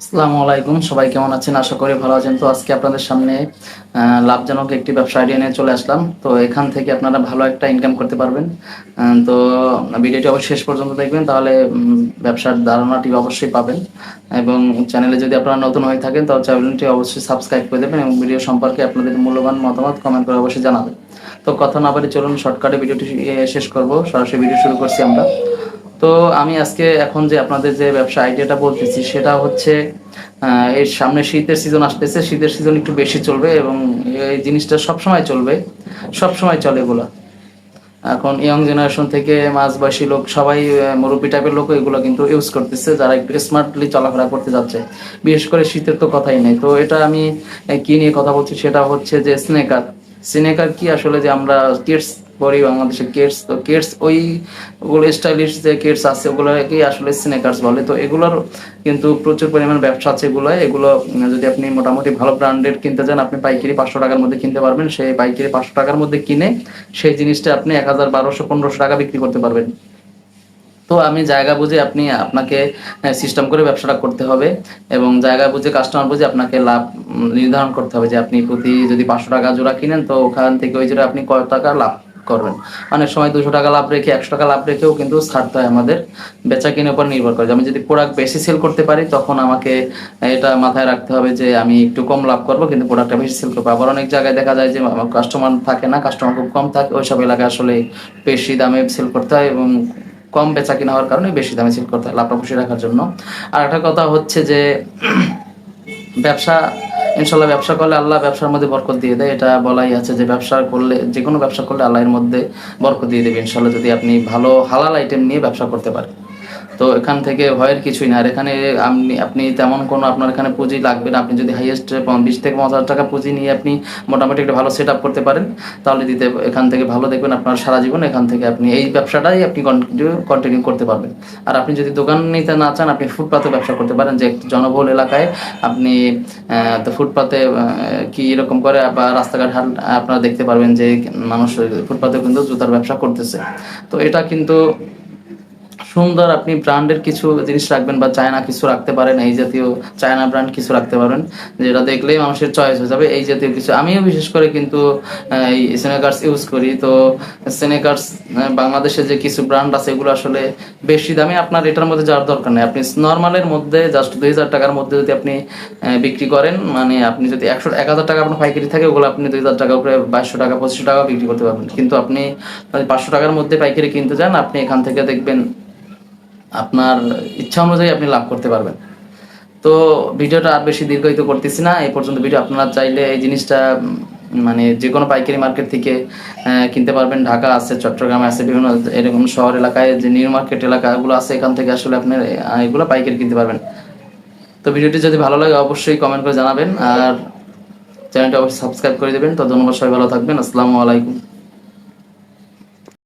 আসসালামু আলাইকুম, সবাই কেমন আছেন? আশা করি ভালো আছেন। তো আজকে আপনাদের সামনে লাভজনক একটি ব্যবসা আইডিয়া নিয়ে চলে আসলাম। তো এখান থেকে আপনারা ভালো একটা ইনকাম করতে পারবেন। তো ভিডিওটি অবশ্যই শেষ পর্যন্ত দেখবেন, তাহলে ব্যবসার ধারণাটি অবশ্যই পাবেন। এবং চ্যানেলে যদি আপনারা নতুন হয়ে থাকেন তাহলে চ্যানেলটি অবশ্যই সাবস্ক্রাইব করে দেবেন এবং ভিডিও সম্পর্কে আপনাদের মূল্যবান মতামত কমেন্ট করে অবশ্যই জানাবেন। তো কথা না বাড়ি চলুন শর্টকাটে ভিডিওটি শেষ করব। সরাসরি ভিডিও শুরু করছি আমরা। তো আমি আজকে এখন যে আপনাদের যে ব্যবসা আইডিয়াটা বলতেছি সেটা হচ্ছে এর সামনে শীতের সিজন আসতেছে। শীতের সিজন একটু বেশি চলবে এবং এই জিনিসটা সবসময় চলবে, সবসময় চলে এগুলো। এখন ইয়ং জেনারেশন থেকে মাঝবয়সী লোক সবাই, মুরব্বী টাইপের লোক এগুলো কিন্তু ইউজ করতেছে, যারা একটু স্মার্টলি চলাফেরা করতে যাচ্ছে। বিশেষ করে শীতের তো কথাই নেই। তো এটা আমি কি নিয়ে কথা বলছি সেটা হচ্ছে যে স্নেকার। স্নেকার কি আসলে যে আমরা কিডস পরি বাংলাদেশে কিডস, তো কিডস ওই ওগুলো স্টাইলিশ যে কিডস আছে ওগুলোকেই আসলে স্নেকার্স বলে। তো এগুলোর কিন্তু প্রচুর পরিমাণ ব্যবসা আছে এগুলো যদি আপনি মোটামুটি ভালো ব্র্যান্ডের কিনতে চান, আপনি পাইকারি 500 টাকার মধ্যে কিনতে পারবেন। সেই পাইকারি 500 টাকার মধ্যে কিনে সেই জিনিসটা আপনি 1000, 1200, 1500 টাকা বিক্রি করতে পারবেন। তো আমি জায়গা বুঝে আপনাকে সিস্টেম করে ব্যবসাটা করতে হবে এবং জায়গা বুঝে কাস্টমার বুঝে আপনাকে লাভ নির্ধারণ করতে হবে যে আপনি প্রতি যদি 500 টাকা জোড়া কিনেন তো ওখান থেকে ওই জোড়া আপনি কত টাকা লাভ করবেন। অনেক সময় 200 টাকা লাভ রেখে 100 টাকা লাভ রেখেও কিন্তু ছাড়তে হয়। আমাদের বেচা কিনার উপর নির্ভর করে। আমি যদি প্রোডাক্ট বেশি সেল করতে পারি তখন আমাকে এটা মাথায় রাখতে হবে যে আমি একটু কম লাভ করবো কিন্তু প্রোডাক্টটা বেশি সেল করবো। আবার অনেক জায়গায় দেখা যায় যে কাস্টমার থাকে না, কাস্টমার খুব কম থাকে, ওইসব এলাকায় আসলে বেশি দামে সেল করতে হয় এবং কম বেচা কিনা হওয়ার কারণে বেশি দামে সেল করতে হয় লাভটা খুশি রাখার জন্য। আর একটা কথা হচ্ছে যে ব্যবসা, ইনশাল্লাহ ব্যবসা করলে আল্লাহ ব্যবসার মধ্যে বরকত দিয়ে দেয়। এটা বলাই আছে যে ব্যবসা করলে, যে কোনো ব্যবসা করলে আল্লাহ এর মধ্যে বরকত দিয়ে দেবে ইনশাল্লাহ, যদি আপনি ভালো হালাল আইটেম নিয়ে ব্যবসা করতে পারেন। তো এখান থেকে ভয়ের কিছুই না। আর এখানে আপনি তেমন কোনো আপনার এখানে পুঁজি লাগবে না। আপনি যদি হাইয়েস্ট 20 থেকে 50 হাজার টাকা পুঁজি নিয়ে আপনি মোটামুটি একটা ভালো সেট আপ করতে পারেন তাহলে এখান থেকে ভালো দেখবেন আপনার সারা জীবন এখান থেকে আপনি এই ব্যবসাটাই আপনি কন্টিনিউ করতে পারবেন। আর আপনি যদি দোকান নিতে না চান আপনি ফুটপাতে ব্যবসা করতে পারেন, যে একটু জনবহুল এলাকায় আপনি তো ফুটপাতে কি এরকম করে বা রাস্তাঘাট আপনারা দেখতে পারবেন যে মানুষ ফুটপাতে কিন্তু জুতার ব্যবসা করতেছে। তো এটা কিন্তু সুন্দর। আপনি ব্র্যান্ডের কিছু জিনিস রাখবেন বা চায়না কিছু রাখতে পারেন, এই জাতীয় চায়না ব্র্যান্ড কিছু রাখতে পারেন যেটা দেখলেই মানুষের চয়েস হয়ে যাবে। এই জাতীয় কিছু আমিও বিশেষ করে কিন্তু এই স্নেকার্স ইউজ করি। তো স্নেকার্স বাংলাদেশে যে কিছু ব্র্যান্ড আছে এগুলো আসলে বেশি দামে আপনার এটার মধ্যে যাওয়ার দরকার নেই। আপনি নর্মালের মধ্যে জাস্ট 2000 টাকার মধ্যে যদি আপনি বিক্রি করেন, মানে আপনি যদি 1000 টাকা আপনার পাইকারি থাকে ওগুলো আপনি 2000 টাকা উপরে 2200 টাকা 2500 টাকা বিক্রি করতে পারবেন। কিন্তু আপনি যদি 500 টাকার মধ্যে পাইকারি কিনতে চান আপনি এখান থেকে দেখবেন আপনার ইচ্ছা অনুযায়ী আপনি লাভ করতে পারবেন। তো ভিডিওটা আর বেশি দীর্ঘায়িত করতেছি না, এই পর্যন্ত ভিডিও। আপনারা চাইলে এই জিনিসটা মানে যে কোনো পাইকারি মার্কেট থেকে কিনতে পারবেন। ঢাকা আছে, চট্টগ্রামে আছে, বিভিন্ন এরকম শহর এলাকায় যে নিউ মার্কেট এলাকাগুলো আছে এখান থেকে আসলে আপনার এগুলো পাইকারি কিনতে পারবেন। তো ভিডিওটি যদি ভালো লাগে অবশ্যই কমেন্ট করে জানাবেন আর চ্যানেলটি অবশ্যই সাবস্ক্রাইব করে দেবেন। তো ধন্যবাদ, সবাই ভালো থাকবেন। আসসালামু আলাইকুম।